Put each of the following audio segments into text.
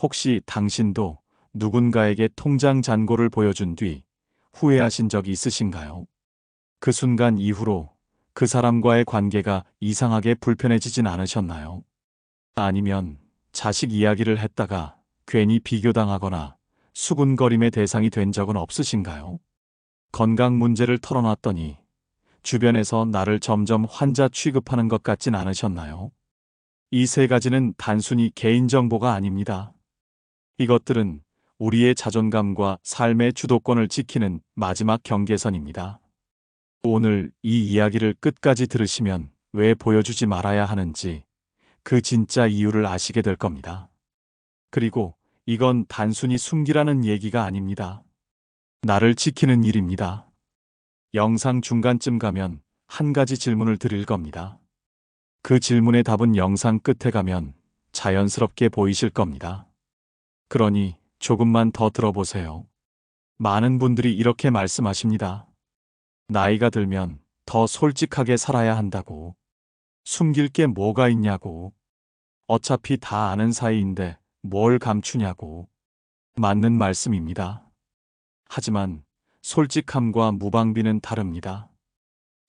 혹시 당신도 누군가에게 통장 잔고를 보여준 뒤 후회하신 적이 있으신가요? 그 순간 이후로 그 사람과의 관계가 이상하게 불편해지진 않으셨나요? 아니면 자식 이야기를 했다가 괜히 비교당하거나 수군거림의 대상이 된 적은 없으신가요? 건강 문제를 털어놨더니 주변에서 나를 점점 환자 취급하는 것 같진 않으셨나요? 이 세 가지는 단순히 개인정보가 아닙니다. 이것들은 우리의 자존감과 삶의 주도권을 지키는 마지막 경계선입니다. 오늘 이 이야기를 끝까지 들으시면 왜 보여주지 말아야 하는지 그 진짜 이유를 아시게 될 겁니다. 그리고 이건 단순히 숨기라는 얘기가 아닙니다. 나를 지키는 일입니다. 영상 중간쯤 가면 한 가지 질문을 드릴 겁니다. 그 질문의 답은 영상 끝에 가면 자연스럽게 보이실 겁니다. 그러니 조금만 더 들어보세요. 많은 분들이 이렇게 말씀하십니다. 나이가 들면 더 솔직하게 살아야 한다고. 숨길 게 뭐가 있냐고. 어차피 다 아는 사이인데 뭘 감추냐고. 맞는 말씀입니다. 하지만 솔직함과 무방비는 다릅니다.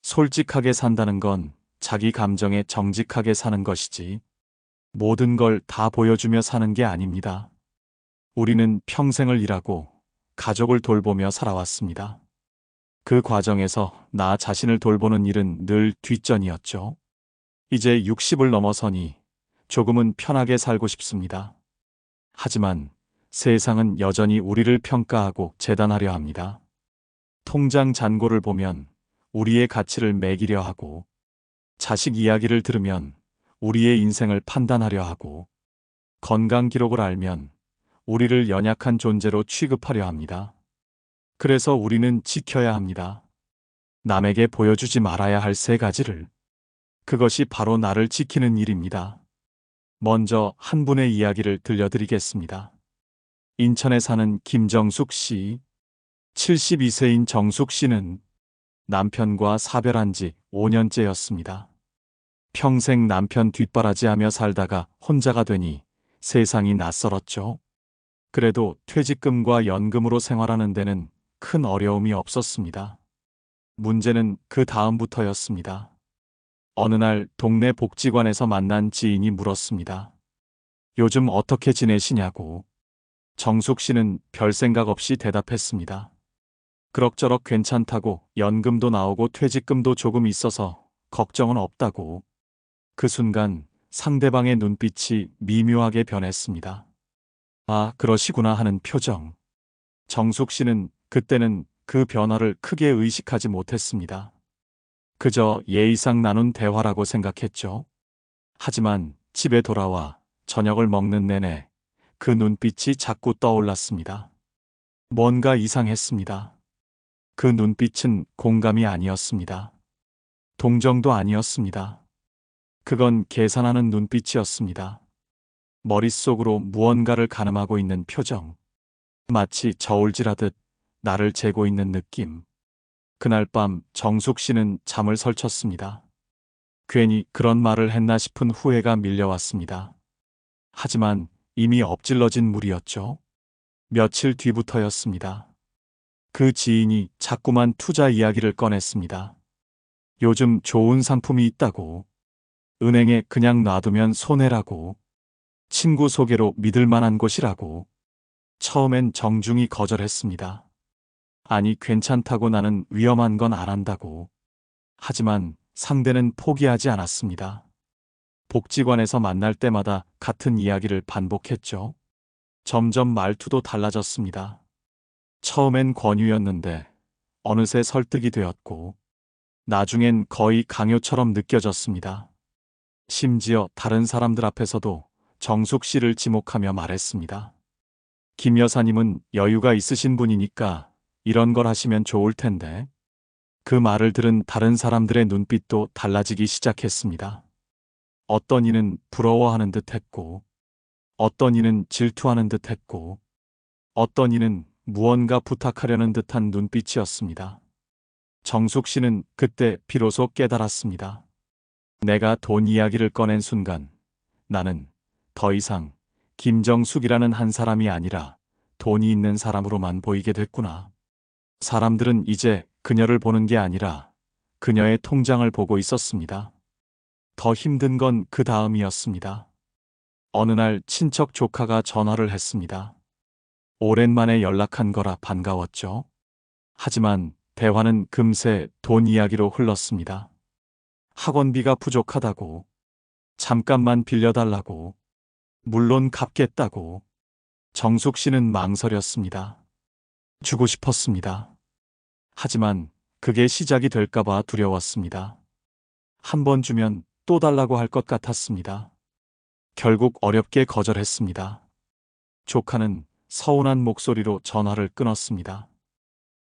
솔직하게 산다는 건 자기 감정에 정직하게 사는 것이지 모든 걸 다 보여주며 사는 게 아닙니다. 우리는 평생을 일하고 가족을 돌보며 살아왔습니다. 그 과정에서 나 자신을 돌보는 일은 늘 뒷전이었죠. 이제 60을 넘어서니 조금은 편하게 살고 싶습니다. 하지만 세상은 여전히 우리를 평가하고 재단하려 합니다. 통장 잔고를 보면 우리의 가치를 매기려 하고, 자식 이야기를 들으면 우리의 인생을 판단하려 하고, 건강 기록을 알면 우리를 연약한 존재로 취급하려 합니다. 그래서 우리는 지켜야 합니다. 남에게 보여주지 말아야 할 세 가지를. 그것이 바로 나를 지키는 일입니다. 먼저 한 분의 이야기를 들려드리겠습니다. 인천에 사는 김정숙 씨. 72세인 정숙 씨는 남편과 사별한 지 5년째였습니다. 평생 남편 뒷바라지하며 살다가 혼자가 되니 세상이 낯설었죠. 그래도 퇴직금과 연금으로 생활하는 데는 큰 어려움이 없었습니다. 문제는 그 다음부터였습니다. 어느 날 동네 복지관에서 만난 지인이 물었습니다. 요즘 어떻게 지내시냐고. 정숙 씨는 별 생각 없이 대답했습니다. 그럭저럭 괜찮다고, 연금도 나오고 퇴직금도 조금 있어서 걱정은 없다고. 그 순간 상대방의 눈빛이 미묘하게 변했습니다. 아, 그러시구나 하는 표정. 정숙 씨는 그때는 그 변화를 크게 의식하지 못했습니다. 그저 예의상 나눈 대화라고 생각했죠. 하지만 집에 돌아와 저녁을 먹는 내내 그 눈빛이 자꾸 떠올랐습니다. 뭔가 이상했습니다. 그 눈빛은 공감이 아니었습니다. 동정도 아니었습니다. 그건 계산하는 눈빛이었습니다. 머릿속으로 무언가를 가늠하고 있는 표정. 마치 저울질하듯 나를 재고 있는 느낌. 그날 밤 정숙 씨는 잠을 설쳤습니다. 괜히 그런 말을 했나 싶은 후회가 밀려왔습니다. 하지만 이미 엎질러진 물이었죠. 며칠 뒤부터였습니다. 그 지인이 자꾸만 투자 이야기를 꺼냈습니다. 요즘 좋은 상품이 있다고. 은행에 그냥 놔두면 손해라고. 친구 소개로 믿을 만한 곳이라고. 처음엔 정중히 거절했습니다. 아니, 괜찮다고, 나는 위험한 건 안 한다고. 하지만 상대는 포기하지 않았습니다. 복지관에서 만날 때마다 같은 이야기를 반복했죠. 점점 말투도 달라졌습니다. 처음엔 권유였는데 어느새 설득이 되었고, 나중엔 거의 강요처럼 느껴졌습니다. 심지어 다른 사람들 앞에서도 정숙 씨를 지목하며 말했습니다. 김 여사님은 여유가 있으신 분이니까 이런 걸 하시면 좋을 텐데. 그 말을 들은 다른 사람들의 눈빛도 달라지기 시작했습니다. 어떤 이는 부러워하는 듯 했고, 어떤 이는 질투하는 듯 했고, 어떤 이는 무언가 부탁하려는 듯한 눈빛이었습니다. 정숙 씨는 그때 비로소 깨달았습니다. 내가 돈 이야기를 꺼낸 순간 나는 더 이상 김정숙이라는 한 사람이 아니라 돈이 있는 사람으로만 보이게 됐구나. 사람들은 이제 그녀를 보는 게 아니라 그녀의 통장을 보고 있었습니다. 더 힘든 건 그 다음이었습니다. 어느 날 친척 조카가 전화를 했습니다. 오랜만에 연락한 거라 반가웠죠. 하지만 대화는 금세 돈 이야기로 흘렀습니다. 학원비가 부족하다고, 잠깐만 빌려달라고, 물론 갚겠다고. 정숙 씨는 망설였습니다. 주고 싶었습니다. 하지만 그게 시작이 될까봐 두려웠습니다. 한 번 주면 또 달라고 할 것 같았습니다. 결국 어렵게 거절했습니다. 조카는 서운한 목소리로 전화를 끊었습니다.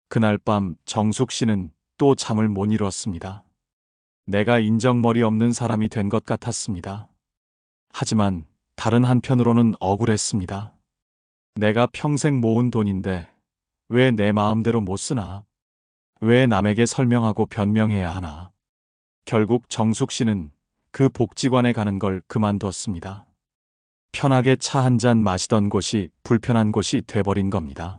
그날 밤 정숙 씨는 또 잠을 못 이뤘습니다. 내가 인정머리 없는 사람이 된 것 같았습니다. 하지만 다른 한편으로는 억울했습니다. 내가 평생 모은 돈인데 왜 내 마음대로 못 쓰나? 왜 남에게 설명하고 변명해야 하나? 결국 정숙 씨는 그 복지관에 가는 걸 그만뒀습니다. 편하게 차 한 잔 마시던 곳이 불편한 곳이 돼버린 겁니다.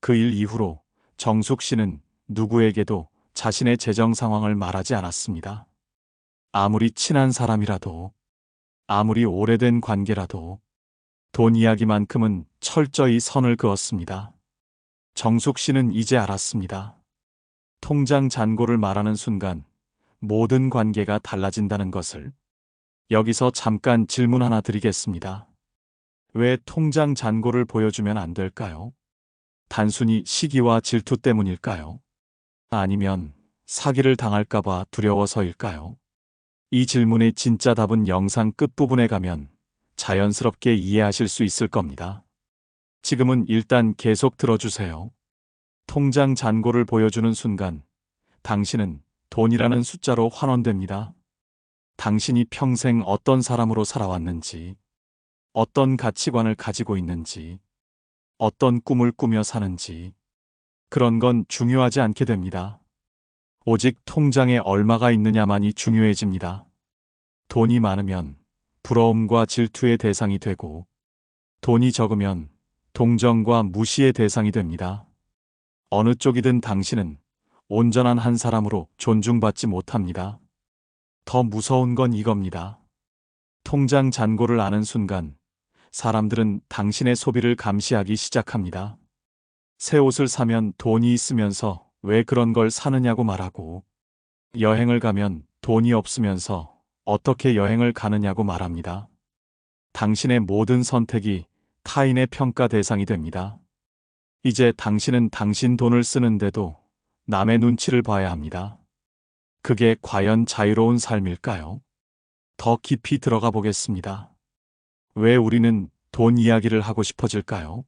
그 일 이후로 정숙 씨는 누구에게도 자신의 재정 상황을 말하지 않았습니다. 아무리 친한 사람이라도, 아무리 오래된 관계라도 돈 이야기만큼은 철저히 선을 그었습니다. 정숙 씨는 이제 알았습니다. 통장 잔고를 말하는 순간 모든 관계가 달라진다는 것을. 여기서 잠깐 질문 하나 드리겠습니다. 왜 통장 잔고를 보여주면 안 될까요? 단순히 시기와 질투 때문일까요? 아니면 사기를 당할까봐 두려워서일까요? 이 질문의 진짜 답은 영상 끝부분에 가면 자연스럽게 이해하실 수 있을 겁니다. 지금은 일단 계속 들어주세요. 통장 잔고를 보여주는 순간 당신은 돈이라는 숫자로 환원됩니다. 당신이 평생 어떤 사람으로 살아왔는지, 어떤 가치관을 가지고 있는지, 어떤 꿈을 꾸며 사는지, 그런 건 중요하지 않게 됩니다. 오직 통장에 얼마가 있느냐만이 중요해집니다. 돈이 많으면 부러움과 질투의 대상이 되고, 돈이 적으면 동정과 무시의 대상이 됩니다. 어느 쪽이든 당신은 온전한 한 사람으로 존중받지 못합니다. 더 무서운 건 이겁니다. 통장 잔고를 아는 순간 사람들은 당신의 소비를 감시하기 시작합니다. 새 옷을 사면 돈이 있으면서 왜 그런 걸 사느냐고 말하고, 여행을 가면 돈이 없으면서 어떻게 여행을 가느냐고 말합니다. 당신의 모든 선택이 타인의 평가 대상이 됩니다. 이제 당신은 당신 돈을 쓰는데도 남의 눈치를 봐야 합니다. 그게 과연 자유로운 삶일까요? 더 깊이 들어가 보겠습니다. 왜 우리는 돈 이야기를 하고 싶어질까요?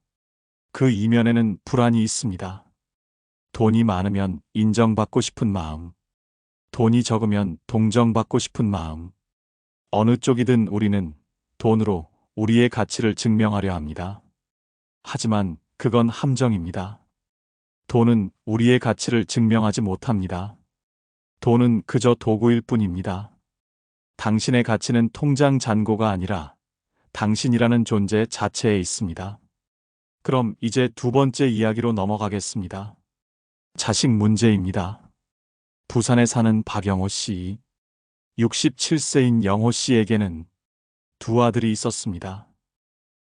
그 이면에는 불안이 있습니다. 돈이 많으면 인정받고 싶은 마음, 돈이 적으면 동정받고 싶은 마음. 어느 쪽이든 우리는 돈으로 우리의 가치를 증명하려 합니다. 하지만 그건 함정입니다. 돈은 우리의 가치를 증명하지 못합니다. 돈은 그저 도구일 뿐입니다. 당신의 가치는 통장 잔고가 아니라 당신이라는 존재 자체에 있습니다. 그럼 이제 두 번째 이야기로 넘어가겠습니다. 자식 문제입니다. 부산에 사는 박영호 씨, 67세인 영호 씨에게는 두 아들이 있었습니다.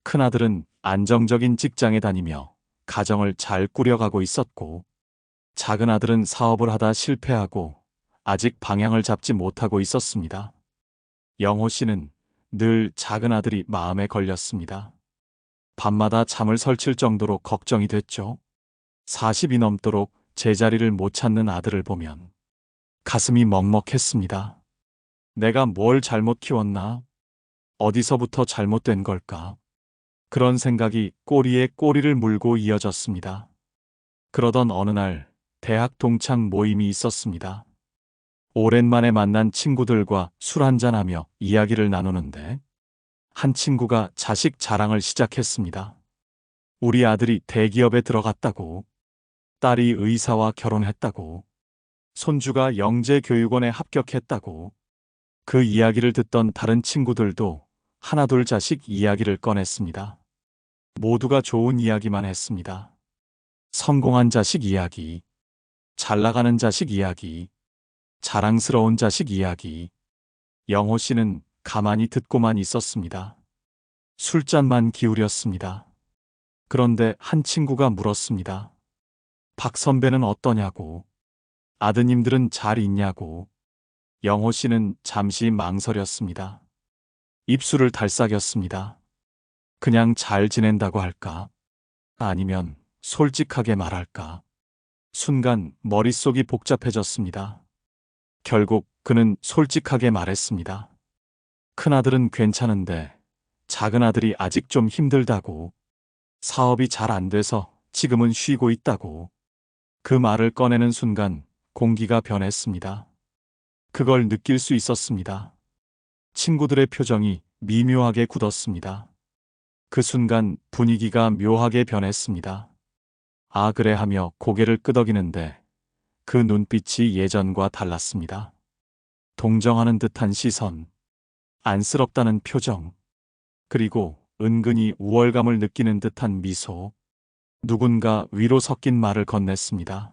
큰아들은 안정적인 직장에 다니며 가정을 잘 꾸려가고 있었고, 작은 아들은 사업을 하다 실패하고 아직 방향을 잡지 못하고 있었습니다. 영호 씨는 늘 작은 아들이 마음에 걸렸습니다. 밤마다 잠을 설칠 정도로 걱정이 됐죠. 40이 넘도록 제자리를 못 찾는 아들을 보면 가슴이 먹먹했습니다. 내가 뭘 잘못 키웠나? 어디서부터 잘못된 걸까? 그런 생각이 꼬리에 꼬리를 물고 이어졌습니다. 그러던 어느 날 대학 동창 모임이 있었습니다. 오랜만에 만난 친구들과 술 한잔하며 이야기를 나누는데 한 친구가 자식 자랑을 시작했습니다. 우리 아들이 대기업에 들어갔다고, 딸이 의사와 결혼했다고, 손주가 영재교육원에 합격했다고. 그 이야기를 듣던 다른 친구들도 하나둘 자식 이야기를 꺼냈습니다. 모두가 좋은 이야기만 했습니다. 성공한 자식 이야기, 잘 나가는 자식 이야기, 자랑스러운 자식 이야기. 영호 씨는 가만히 듣고만 있었습니다. 술잔만 기울였습니다. 그런데 한 친구가 물었습니다. 박 선배는 어떠냐고, 아드님들은 잘 있냐고. 영호 씨는 잠시 망설였습니다. 입술을 달싹였습니다. 그냥 잘 지낸다고 할까? 아니면 솔직하게 말할까? 순간 머릿속이 복잡해졌습니다. 결국 그는 솔직하게 말했습니다. 큰아들은 괜찮은데 작은아들이 아직 좀 힘들다고. 사업이 잘 안 돼서 지금은 쉬고 있다고. 그 말을 꺼내는 순간 공기가 변했습니다. 그걸 느낄 수 있었습니다. 친구들의 표정이 미묘하게 굳었습니다. 그 순간 분위기가 묘하게 변했습니다. 아, 그래 하며 고개를 끄덕이는데 그 눈빛이 예전과 달랐습니다. 동정하는 듯한 시선, 안쓰럽다는 표정, 그리고 은근히 우월감을 느끼는 듯한 미소. 누군가 위로 섞인 말을 건넸습니다.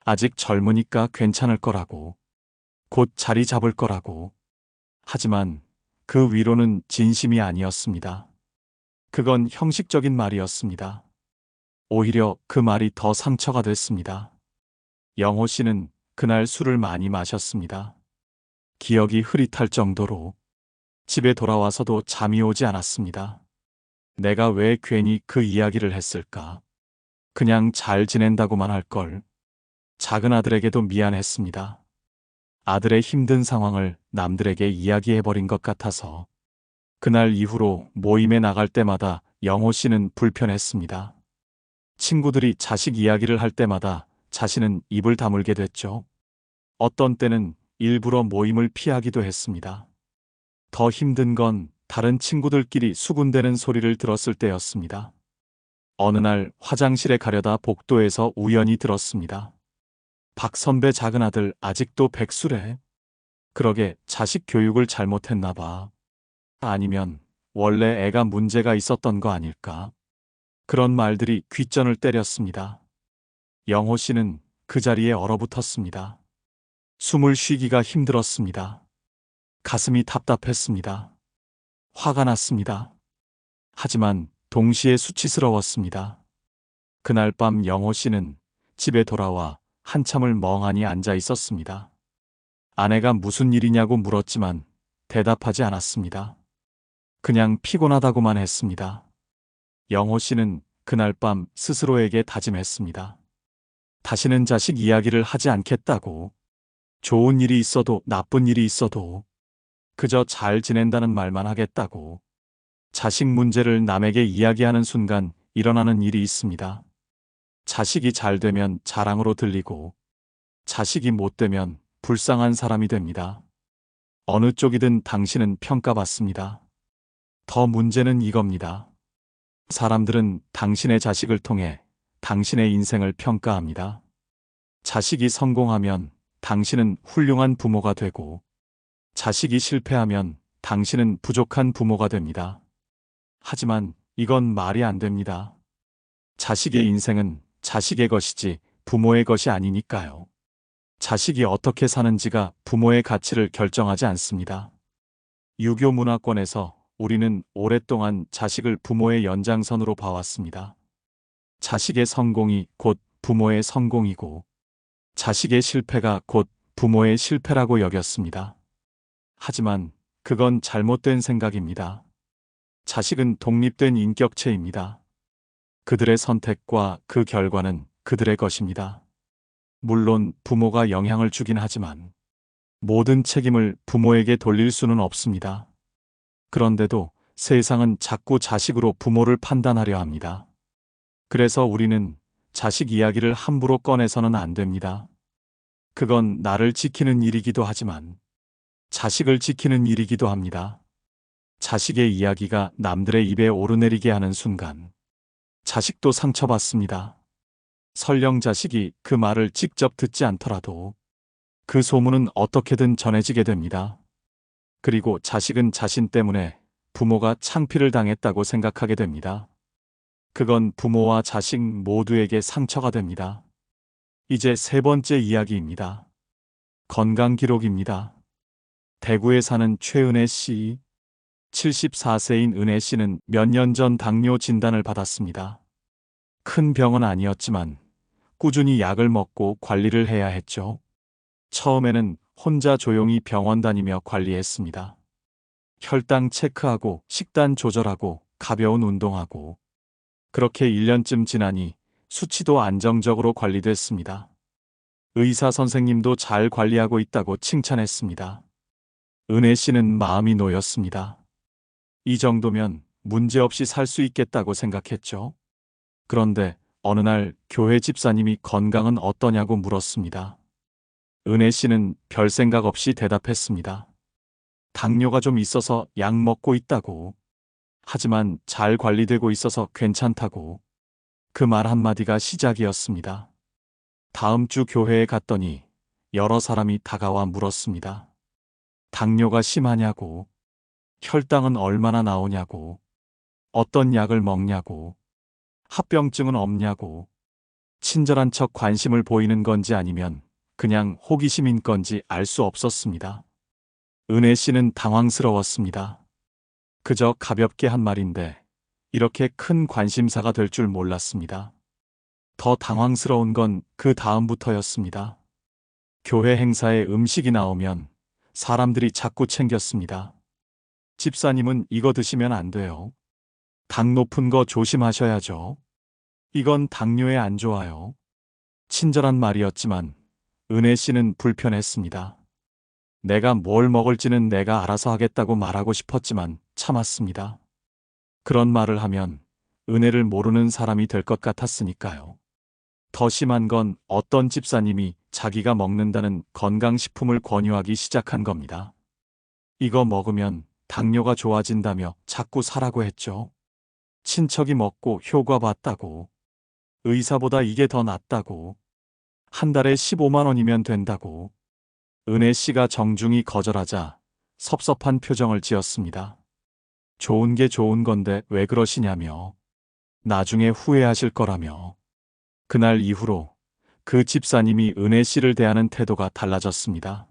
아직 젊으니까 괜찮을 거라고. 곧 자리 잡을 거라고. 하지만 그 위로는 진심이 아니었습니다. 그건 형식적인 말이었습니다. 오히려 그 말이 더 상처가 됐습니다. 영호 씨는 그날 술을 많이 마셨습니다. 기억이 흐릿할 정도로. 집에 돌아와서도 잠이 오지 않았습니다. 내가 왜 괜히 그 이야기를 했을까? 그냥 잘 지낸다고만 할 걸. 작은 아들에게도 미안했습니다. 아들의 힘든 상황을 남들에게 이야기해버린 것 같아서. 그날 이후로 모임에 나갈 때마다 영호 씨는 불편했습니다. 친구들이 자식 이야기를 할 때마다 자신은 입을 다물게 됐죠. 어떤 때는 일부러 모임을 피하기도 했습니다. 더 힘든 건 다른 친구들끼리 수군대는 소리를 들었을 때였습니다. 어느 날 화장실에 가려다 복도에서 우연히 들었습니다. 박 선배 작은아들 아직도 백수래. 그러게 자식 교육을 잘못했나 봐. 아니면 원래 애가 문제가 있었던 거 아닐까? 그런 말들이 귓전을 때렸습니다. 영호 씨는 그 자리에 얼어붙었습니다. 숨을 쉬기가 힘들었습니다. 가슴이 답답했습니다. 화가 났습니다. 하지만 동시에 수치스러웠습니다. 그날 밤 영호 씨는 집에 돌아와 한참을 멍하니 앉아 있었습니다. 아내가 무슨 일이냐고 물었지만 대답하지 않았습니다. 그냥 피곤하다고만 했습니다. 영호 씨는 그날 밤 스스로에게 다짐했습니다. 다시는 자식 이야기를 하지 않겠다고. 좋은 일이 있어도 나쁜 일이 있어도 그저 잘 지낸다는 말만 하겠다고. 자식 문제를 남에게 이야기하는 순간 일어나는 일이 있습니다. 자식이 잘 되면 자랑으로 들리고 자식이 못 되면 불쌍한 사람이 됩니다. 어느 쪽이든 당신은 평가받습니다. 더 문제는 이겁니다. 사람들은 당신의 자식을 통해 당신의 인생을 평가합니다. 자식이 성공하면 당신은 훌륭한 부모가 되고 자식이 실패하면 당신은 부족한 부모가 됩니다. 하지만 이건 말이 안 됩니다. 자식의 인생은 자식의 것이지 부모의 것이 아니니까요. 자식이 어떻게 사는지가 부모의 가치를 결정하지 않습니다. 유교 문화권에서 우리는 오랫동안 자식을 부모의 연장선으로 봐왔습니다. 자식의 성공이 곧 부모의 성공이고 자식의 실패가 곧 부모의 실패라고 여겼습니다. 하지만 그건 잘못된 생각입니다. 자식은 독립된 인격체입니다. 그들의 선택과 그 결과는 그들의 것입니다. 물론 부모가 영향을 주긴 하지만 모든 책임을 부모에게 돌릴 수는 없습니다. 그런데도 세상은 자꾸 자식으로 부모를 판단하려 합니다. 그래서 우리는 자식 이야기를 함부로 꺼내서는 안 됩니다. 그건 나를 지키는 일이기도 하지만 자식을 지키는 일이기도 합니다. 자식의 이야기가 남들의 입에 오르내리게 하는 순간 자식도 상처받습니다. 설령 자식이 그 말을 직접 듣지 않더라도 그 소문은 어떻게든 전해지게 됩니다. 그리고 자식은 자신 때문에 부모가 창피를 당했다고 생각하게 됩니다. 그건 부모와 자식 모두에게 상처가 됩니다. 이제 세 번째 이야기입니다. 건강 기록입니다. 대구에 사는 최은혜 씨. 74세인 은혜 씨는 몇 년 전 당뇨 진단을 받았습니다. 큰 병은 아니었지만 꾸준히 약을 먹고 관리를 해야 했죠. 처음에는 혼자 조용히 병원 다니며 관리했습니다. 혈당 체크하고 식단 조절하고 가벼운 운동하고 그렇게 1년쯤 지나니 수치도 안정적으로 관리됐습니다. 의사 선생님도 잘 관리하고 있다고 칭찬했습니다. 은혜 씨는 마음이 놓였습니다. 이 정도면 문제없이 살 수 있겠다고 생각했죠. 그런데 어느 날 교회 집사님이 건강은 어떠냐고 물었습니다. 은혜 씨는 별 생각 없이 대답했습니다. 당뇨가 좀 있어서 약 먹고 있다고. 하지만 잘 관리되고 있어서 괜찮다고. 그 말 한마디가 시작이었습니다. 다음 주 교회에 갔더니 여러 사람이 다가와 물었습니다. 당뇨가 심하냐고. 혈당은 얼마나 나오냐고. 어떤 약을 먹냐고. 합병증은 없냐고. 친절한 척 관심을 보이는 건지 아니면 그냥 호기심인 건지 알 수 없었습니다. 은혜 씨는 당황스러웠습니다. 그저 가볍게 한 말인데 이렇게 큰 관심사가 될 줄 몰랐습니다. 더 당황스러운 건 그 다음부터였습니다. 교회 행사에 음식이 나오면 사람들이 자꾸 챙겼습니다. 집사님은 이거 드시면 안 돼요. 당 높은 거 조심하셔야죠. 이건 당뇨에 안 좋아요. 친절한 말이었지만 은혜 씨는 불편했습니다. 내가 뭘 먹을지는 내가 알아서 하겠다고 말하고 싶었지만 참았습니다. 그런 말을 하면 은혜를 모르는 사람이 될 것 같았으니까요. 더 심한 건 어떤 집사님이 자기가 먹는다는 건강식품을 권유하기 시작한 겁니다. 이거 먹으면 당뇨가 좋아진다며 자꾸 사라고 했죠. 친척이 먹고 효과 봤다고. 의사보다 이게 더 낫다고. 한 달에 15만 원이면 된다고. 은혜 씨가 정중히 거절하자 섭섭한 표정을 지었습니다. 좋은 게 좋은 건데 왜 그러시냐며. 나중에 후회하실 거라며. 그날 이후로 그 집사님이 은혜 씨를 대하는 태도가 달라졌습니다.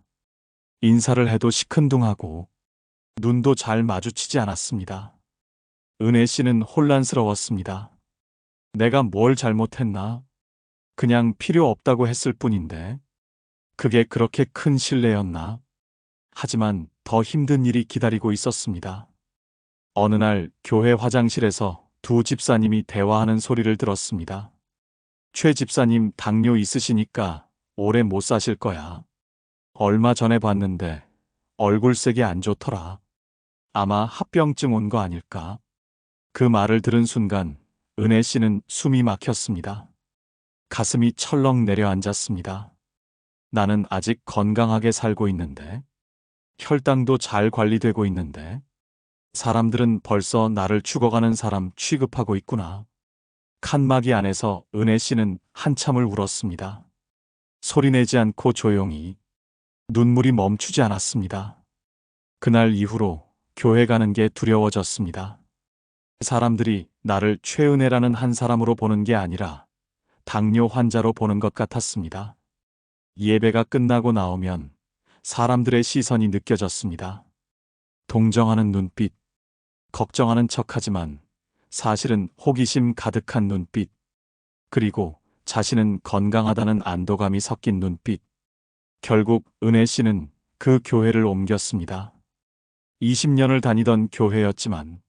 인사를 해도 시큰둥하고 눈도 잘 마주치지 않았습니다. 은혜 씨는 혼란스러웠습니다. 내가 뭘 잘못했나? 그냥 필요 없다고 했을 뿐인데. 그게 그렇게 큰 실례였나? 하지만 더 힘든 일이 기다리고 있었습니다. 어느 날 교회 화장실에서 두 집사님이 대화하는 소리를 들었습니다. 최 집사님 당뇨 있으시니까 오래 못 사실 거야. 얼마 전에 봤는데 얼굴색이 안 좋더라. 아마 합병증 온 거 아닐까? 그 말을 들은 순간 은혜 씨는 숨이 막혔습니다. 가슴이 철렁 내려앉았습니다. 나는 아직 건강하게 살고 있는데, 혈당도 잘 관리되고 있는데, 사람들은 벌써 나를 죽어가는 사람 취급하고 있구나. 칸막이 안에서 은혜 씨는 한참을 울었습니다. 소리내지 않고 조용히. 눈물이 멈추지 않았습니다. 그날 이후로 교회 가는 게 두려워졌습니다. 사람들이 나를 최은혜라는 한 사람으로 보는 게 아니라 당뇨 환자로 보는 것 같았습니다. 예배가 끝나고 나오면 사람들의 시선이 느껴졌습니다. 동정하는 눈빛, 걱정하는 척하지만 사실은 호기심 가득한 눈빛, 그리고 자신은 건강하다는 안도감이 섞인 눈빛. 결국 은혜 씨는 그 교회를 옮겼습니다. 20년을 다니던 교회였지만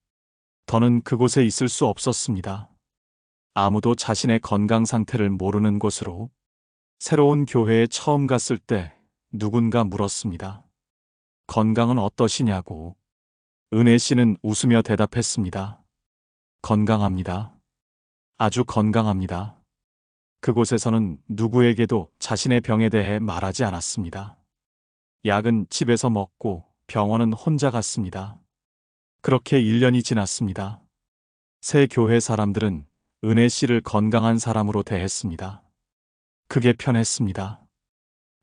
더는 그곳에 있을 수 없었습니다. 아무도 자신의 건강 상태를 모르는 곳으로. 새로운 교회에 처음 갔을 때 누군가 물었습니다. 건강은 어떠시냐고. 은혜 씨는 웃으며 대답했습니다. 건강합니다. 아주 건강합니다. 그곳에서는 누구에게도 자신의 병에 대해 말하지 않았습니다. 약은 집에서 먹고 병원은 혼자 갔습니다. 그렇게 1년이 지났습니다. 새 교회 사람들은 은혜 씨를 건강한 사람으로 대했습니다. 그게 편했습니다.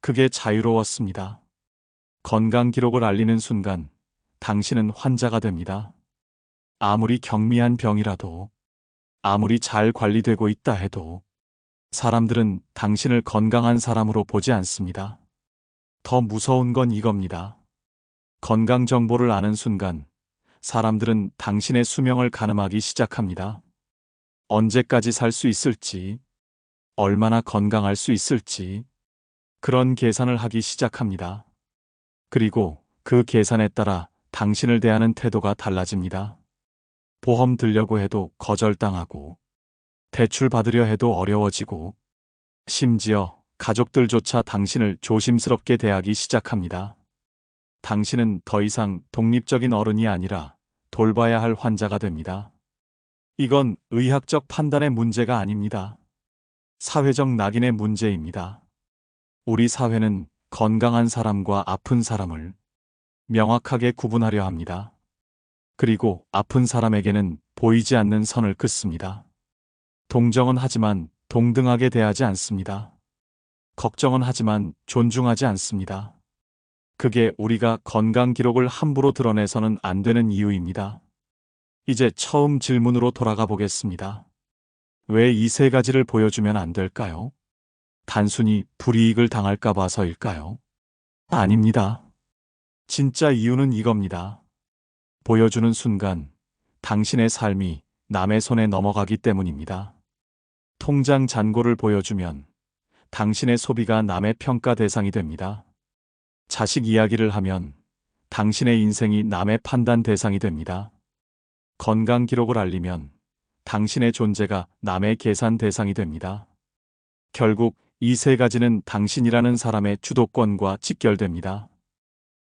그게 자유로웠습니다. 건강 기록을 알리는 순간 당신은 환자가 됩니다. 아무리 경미한 병이라도, 아무리 잘 관리되고 있다 해도 사람들은 당신을 건강한 사람으로 보지 않습니다. 더 무서운 건 이겁니다. 건강 정보를 아는 순간 사람들은 당신의 수명을 가늠하기 시작합니다. 언제까지 살 수 있을지, 얼마나 건강할 수 있을지, 그런 계산을 하기 시작합니다. 그리고 그 계산에 따라 당신을 대하는 태도가 달라집니다. 보험 들려고 해도 거절당하고, 대출 받으려 해도 어려워지고, 심지어 가족들조차 당신을 조심스럽게 대하기 시작합니다. 당신은 더 이상 독립적인 어른이 아니라 돌봐야 할 환자가 됩니다. 이건 의학적 판단의 문제가 아닙니다. 사회적 낙인의 문제입니다. 우리 사회는 건강한 사람과 아픈 사람을 명확하게 구분하려 합니다. 그리고 아픈 사람에게는 보이지 않는 선을 긋습니다. 동정은 하지만 동등하게 대하지 않습니다. 걱정은 하지만 존중하지 않습니다. 그게 우리가 건강 기록을 함부로 드러내서는 안 되는 이유입니다. 이제 처음 질문으로 돌아가 보겠습니다. 왜 이 세 가지를 보여주면 안 될까요? 단순히 불이익을 당할까 봐서일까요? 아닙니다. 진짜 이유는 이겁니다. 보여주는 순간 당신의 삶이 남의 손에 넘어가기 때문입니다. 통장 잔고를 보여주면 당신의 소비가 남의 평가 대상이 됩니다. 자식 이야기를 하면 당신의 인생이 남의 판단 대상이 됩니다. 건강 기록을 알리면 당신의 존재가 남의 계산 대상이 됩니다. 결국 이 세 가지는 당신이라는 사람의 주도권과 직결됩니다.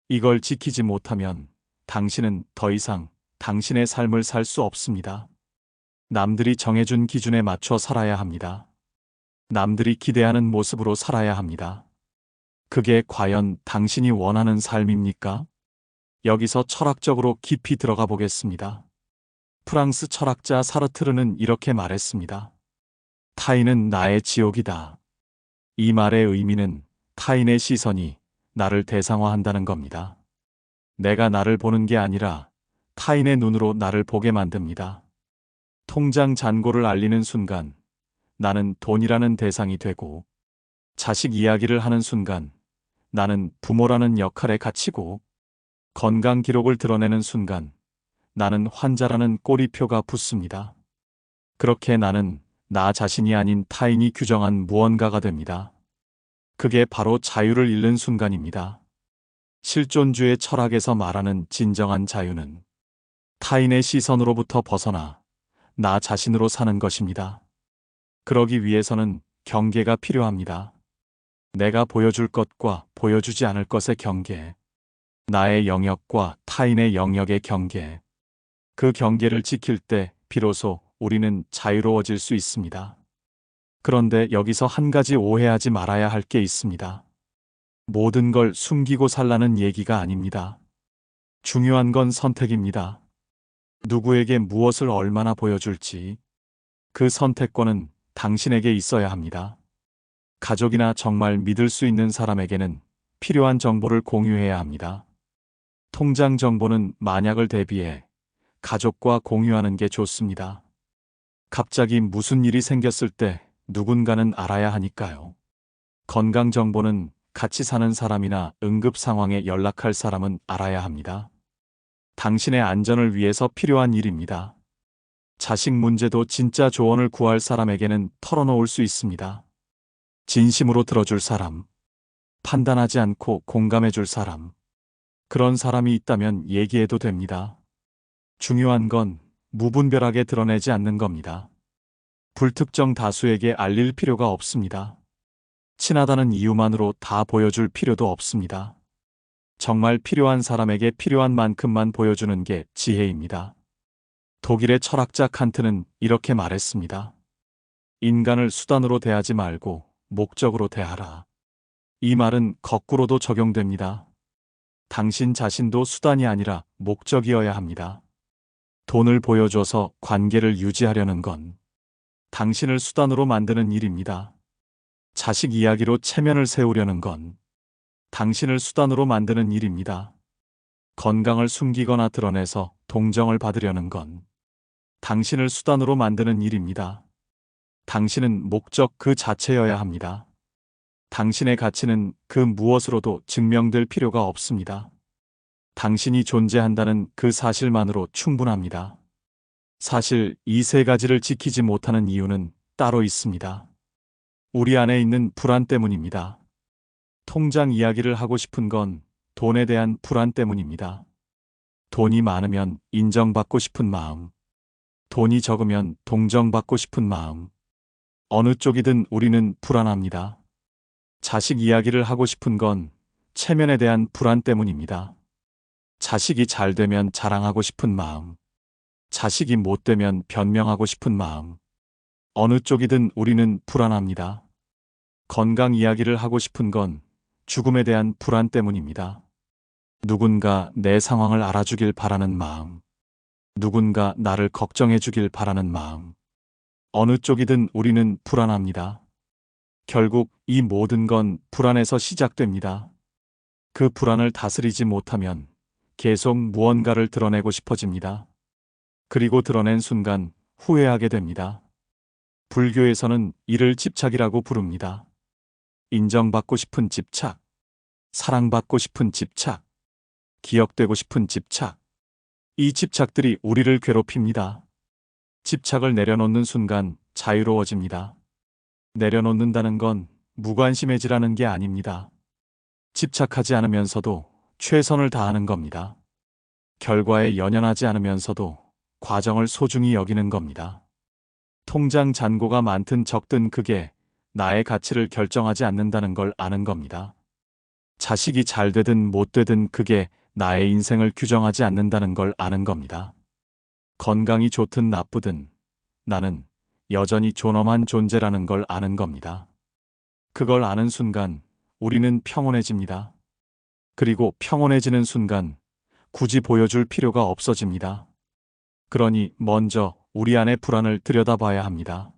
이걸 지키지 못하면 당신은 더 이상 당신의 삶을 살 수 없습니다. 남들이 정해준 기준에 맞춰 살아야 합니다. 남들이 기대하는 모습으로 살아야 합니다. 그게 과연 당신이 원하는 삶입니까? 여기서 철학적으로 깊이 들어가 보겠습니다. 프랑스 철학자 사르트르는 이렇게 말했습니다. 타인은 나의 지옥이다. 이 말의 의미는 타인의 시선이 나를 대상화한다는 겁니다. 내가 나를 보는 게 아니라 타인의 눈으로 나를 보게 만듭니다. 통장 잔고를 알리는 순간 나는 돈이라는 대상이 되고, 자식 이야기를 하는 순간 나는 부모라는 역할에 갇히고, 건강 기록을 드러내는 순간 나는 환자라는 꼬리표가 붙습니다. 그렇게 나는 나 자신이 아닌 타인이 규정한 무언가가 됩니다. 그게 바로 자유를 잃는 순간입니다. 실존주의 철학에서 말하는 진정한 자유는 타인의 시선으로부터 벗어나 나 자신으로 사는 것입니다. 그러기 위해서는 경계가 필요합니다. 내가 보여줄 것과 보여주지 않을 것의 경계, 나의 영역과 타인의 영역의 경계, 그 경계를 지킬 때 비로소 우리는 자유로워질 수 있습니다. 그런데 여기서 한 가지 오해하지 말아야 할 게 있습니다. 모든 걸 숨기고 살라는 얘기가 아닙니다. 중요한 건 선택입니다. 누구에게 무엇을 얼마나 보여줄지, 그 선택권은 당신에게 있어야 합니다. 가족이나 정말 믿을 수 있는 사람에게는 필요한 정보를 공유해야 합니다. 통장 정보는 만약을 대비해 가족과 공유하는 게 좋습니다. 갑자기 무슨 일이 생겼을 때 누군가는 알아야 하니까요. 건강 정보는 같이 사는 사람이나 응급 상황에 연락할 사람은 알아야 합니다. 당신의 안전을 위해서 필요한 일입니다. 자식 문제도 진짜 조언을 구할 사람에게는 털어놓을 수 있습니다. 진심으로 들어줄 사람, 판단하지 않고 공감해줄 사람, 그런 사람이 있다면 얘기해도 됩니다. 중요한 건 무분별하게 드러내지 않는 겁니다. 불특정 다수에게 알릴 필요가 없습니다. 친하다는 이유만으로 다 보여줄 필요도 없습니다. 정말 필요한 사람에게 필요한 만큼만 보여주는 게 지혜입니다. 독일의 철학자 칸트는 이렇게 말했습니다. 인간을 수단으로 대하지 말고 목적으로 대하라. 이 말은 거꾸로도 적용됩니다. 당신 자신도 수단이 아니라 목적이어야 합니다. 돈을 보여줘서 관계를 유지하려는 건 당신을 수단으로 만드는 일입니다. 자식 이야기로 체면을 세우려는 건 당신을 수단으로 만드는 일입니다. 건강을 숨기거나 드러내서 동정을 받으려는 건 당신을 수단으로 만드는 일입니다. 당신은 목적 그 자체여야 합니다. 당신의 가치는 그 무엇으로도 증명될 필요가 없습니다. 당신이 존재한다는 그 사실만으로 충분합니다. 사실 이 세 가지를 지키지 못하는 이유는 따로 있습니다. 우리 안에 있는 불안 때문입니다. 통장 이야기를 하고 싶은 건 돈에 대한 불안 때문입니다. 돈이 많으면 인정받고 싶은 마음, 돈이 적으면 동정받고 싶은 마음, 어느 쪽이든 우리는 불안합니다. 자식 이야기를 하고 싶은 건 체면에 대한 불안 때문입니다. 자식이 잘 되면 자랑하고 싶은 마음, 자식이 못 되면 변명하고 싶은 마음, 어느 쪽이든 우리는 불안합니다. 건강 이야기를 하고 싶은 건 죽음에 대한 불안 때문입니다. 누군가 내 상황을 알아주길 바라는 마음, 누군가 나를 걱정해 주길 바라는 마음, 어느 쪽이든 우리는 불안합니다. 결국 이 모든 건 불안에서 시작됩니다. 그 불안을 다스리지 못하면 계속 무언가를 드러내고 싶어집니다. 그리고 드러낸 순간 후회하게 됩니다. 불교에서는 이를 집착이라고 부릅니다. 인정받고 싶은 집착, 사랑받고 싶은 집착, 기억되고 싶은 집착. 이 집착들이 우리를 괴롭힙니다. 집착을 내려놓는 순간 자유로워집니다. 내려놓는다는 건 무관심해지라는 게 아닙니다. 집착하지 않으면서도 최선을 다하는 겁니다. 결과에 연연하지 않으면서도 과정을 소중히 여기는 겁니다. 통장 잔고가 많든 적든 그게 나의 가치를 결정하지 않는다는 걸 아는 겁니다. 자식이 잘 되든 못 되든 그게 나의 인생을 규정하지 않는다는 걸 아는 겁니다. 건강이 좋든 나쁘든 나는 여전히 존엄한 존재라는 걸 아는 겁니다. 그걸 아는 순간 우리는 평온해집니다. 그리고 평온해지는 순간 굳이 보여줄 필요가 없어집니다. 그러니 먼저 우리 안의 불안을 들여다봐야 합니다.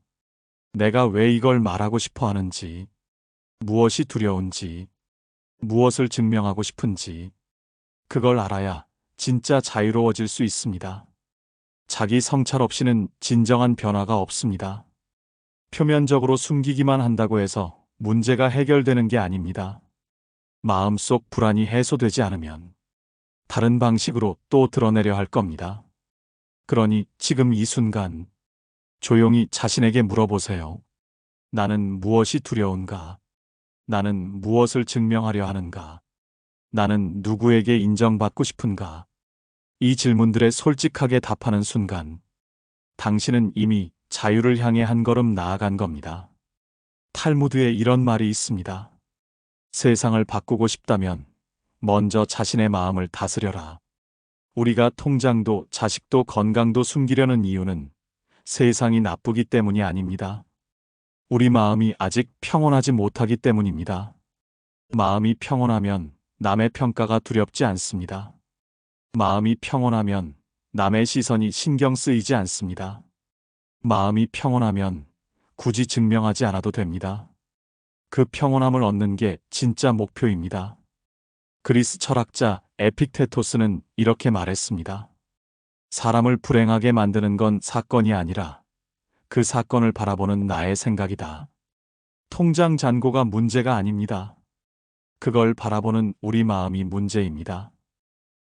내가 왜 이걸 말하고 싶어 하는지, 무엇이 두려운지, 무엇을 증명하고 싶은지, 그걸 알아야 진짜 자유로워질 수 있습니다. 자기 성찰 없이는 진정한 변화가 없습니다. 표면적으로 숨기기만 한다고 해서 문제가 해결되는 게 아닙니다. 마음속 불안이 해소되지 않으면 다른 방식으로 또 드러내려 할 겁니다. 그러니 지금 이 순간 조용히 자신에게 물어보세요. 나는 무엇이 두려운가? 나는 무엇을 증명하려 하는가? 나는 누구에게 인정받고 싶은가? 이 질문들에 솔직하게 답하는 순간 당신은 이미 자유를 향해 한 걸음 나아간 겁니다. 탈무드에 이런 말이 있습니다. 세상을 바꾸고 싶다면 먼저 자신의 마음을 다스려라. 우리가 통장도 자식도 건강도 숨기려는 이유는 세상이 나쁘기 때문이 아닙니다. 우리 마음이 아직 평온하지 못하기 때문입니다. 마음이 평온하면 남의 평가가 두렵지 않습니다. 마음이 평온하면 남의 시선이 신경 쓰이지 않습니다. 마음이 평온하면 굳이 증명하지 않아도 됩니다. 그 평온함을 얻는 게 진짜 목표입니다. 그리스 철학자 에픽테토스는 이렇게 말했습니다. 사람을 불행하게 만드는 건 사건이 아니라 그 사건을 바라보는 나의 생각이다. 통장 잔고가 문제가 아닙니다. 그걸 바라보는 우리 마음이 문제입니다.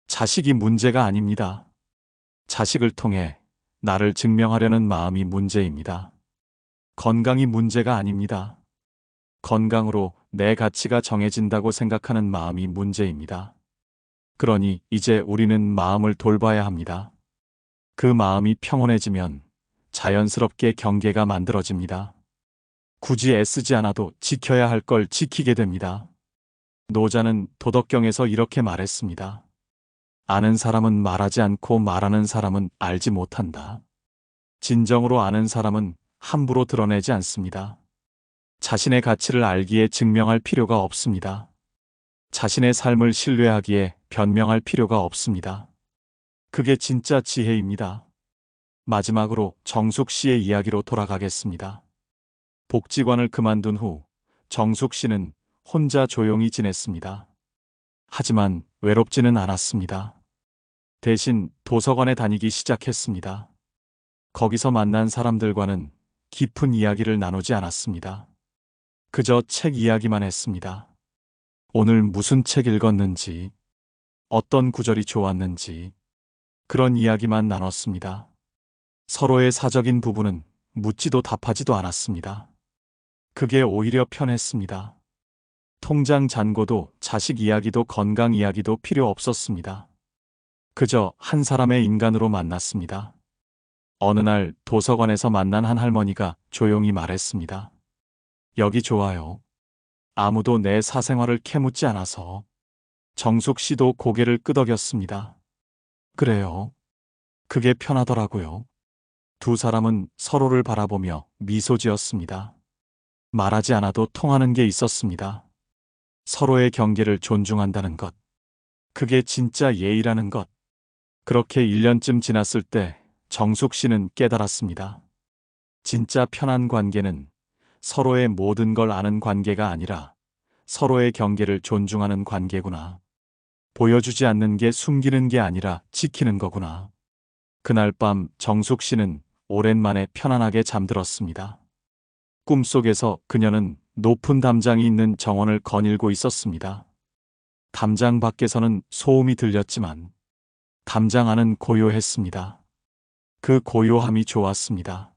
자식이 문제가 아닙니다. 자식을 통해 나를 증명하려는 마음이 문제입니다. 건강이 문제가 아닙니다. 건강으로 내 가치가 정해진다고 생각하는 마음이 문제입니다. 그러니 이제 우리는 마음을 돌봐야 합니다. 그 마음이 평온해지면 자연스럽게 경계가 만들어집니다. 굳이 애쓰지 않아도 지켜야 할 걸 지키게 됩니다. 노자는 도덕경에서 이렇게 말했습니다. 아는 사람은 말하지 않고 말하는 사람은 알지 못한다. 진정으로 아는 사람은 함부로 드러내지 않습니다. 자신의 가치를 알기에 증명할 필요가 없습니다. 자신의 삶을 신뢰하기에 변명할 필요가 없습니다. 그게 진짜 지혜입니다. 마지막으로 정숙 씨의 이야기로 돌아가겠습니다. 복지관을 그만둔 후 정숙 씨는 혼자 조용히 지냈습니다. 하지만 외롭지는 않았습니다. 대신 도서관에 다니기 시작했습니다. 거기서 만난 사람들과는 깊은 이야기를 나누지 않았습니다. 그저 책 이야기만 했습니다. 오늘 무슨 책 읽었는지, 어떤 구절이 좋았는지, 그런 이야기만 나눴습니다. 서로의 사적인 부분은 묻지도 답하지도 않았습니다. 그게 오히려 편했습니다. 통장 잔고도 자식 이야기도 건강 이야기도 필요 없었습니다. 그저 한 사람의 인간으로 만났습니다. 어느 날 도서관에서 만난 한 할머니가 조용히 말했습니다. 여기 좋아요. 아무도 내 사생활을 캐묻지 않아서. 정숙 씨도 고개를 끄덕였습니다. 그래요. 그게 편하더라고요. 두 사람은 서로를 바라보며 미소 지었습니다. 말하지 않아도 통하는 게 있었습니다. 서로의 경계를 존중한다는 것. 그게 진짜 예의라는 것. 그렇게 1년쯤 지났을 때 정숙 씨는 깨달았습니다. 진짜 편한 관계는 서로의 모든 걸 아는 관계가 아니라 서로의 경계를 존중하는 관계구나. 보여주지 않는 게 숨기는 게 아니라 지키는 거구나. 그날 밤 정숙 씨는 오랜만에 편안하게 잠들었습니다. 꿈속에서 그녀는 높은 담장이 있는 정원을 거닐고 있었습니다. 담장 밖에서는 소음이 들렸지만 담장 안은 고요했습니다. 그 고요함이 좋았습니다.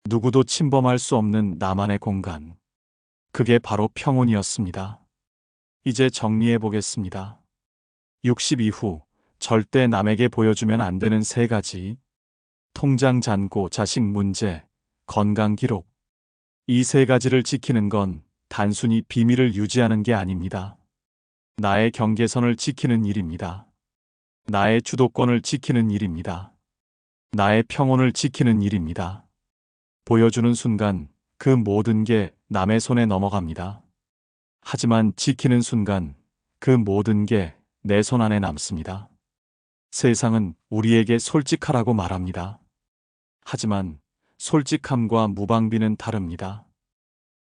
누구도 침범할 수 없는 나만의 공간. 그게 바로 평온이었습니다. 이제 정리해 보겠습니다. 60 이후 절대 남에게 보여주면 안 되는 3가지. 통장 잔고, 자식 문제, 건강 기록. 이 3가지를 지키는 건 단순히 비밀을 유지하는 게 아닙니다. 나의 경계선을 지키는 일입니다. 나의 주도권을 지키는 일입니다. 나의 평온을 지키는 일입니다. 보여주는 순간 그 모든 게 남의 손에 넘어갑니다. 하지만 지키는 순간 그 모든 게 내 손 안에 남습니다. 세상은 우리에게 솔직하라고 말합니다. 하지만 솔직함과 무방비는 다릅니다.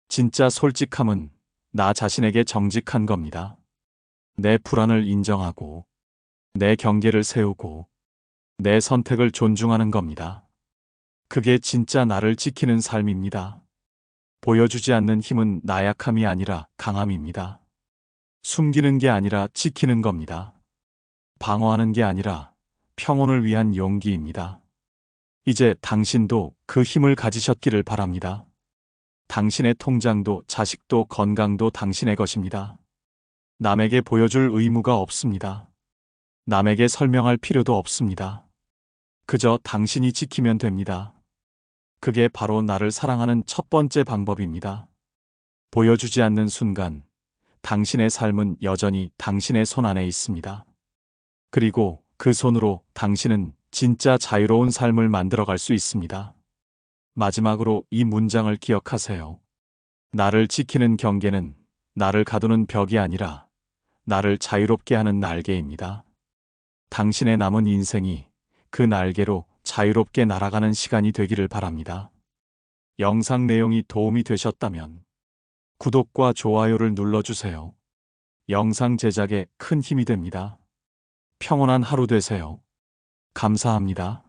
진짜 솔직함은 나 자신에게 정직한 겁니다. 내 불안을 인정하고, 내 경계를 세우고, 내 선택을 존중하는 겁니다. 그게 진짜 나를 지키는 삶입니다. 보여주지 않는 힘은 나약함이 아니라 강함입니다. 숨기는 게 아니라 지키는 겁니다. 방어하는 게 아니라 평온을 위한 용기입니다. 이제 당신도 그 힘을 가지셨기를 바랍니다. 당신의 통장도 자식도 건강도 당신의 것입니다. 남에게 보여줄 의무가 없습니다. 남에게 설명할 필요도 없습니다. 그저 당신이 지키면 됩니다. 그게 바로 나를 사랑하는 첫 번째 방법입니다. 보여주지 않는 순간 당신의 삶은 여전히 당신의 손 안에 있습니다. 그리고 그 손으로 당신은 진짜 자유로운 삶을 만들어갈 수 있습니다. 마지막으로 이 문장을 기억하세요. 나를 지키는 경계는 나를 가두는 벽이 아니라 나를 자유롭게 하는 날개입니다. 당신의 남은 인생이 그 날개로 자유롭게 날아가는 시간이 되기를 바랍니다. 영상 내용이 도움이 되셨다면 구독과 좋아요를 눌러주세요. 영상 제작에 큰 힘이 됩니다. 평온한 하루 되세요. 감사합니다.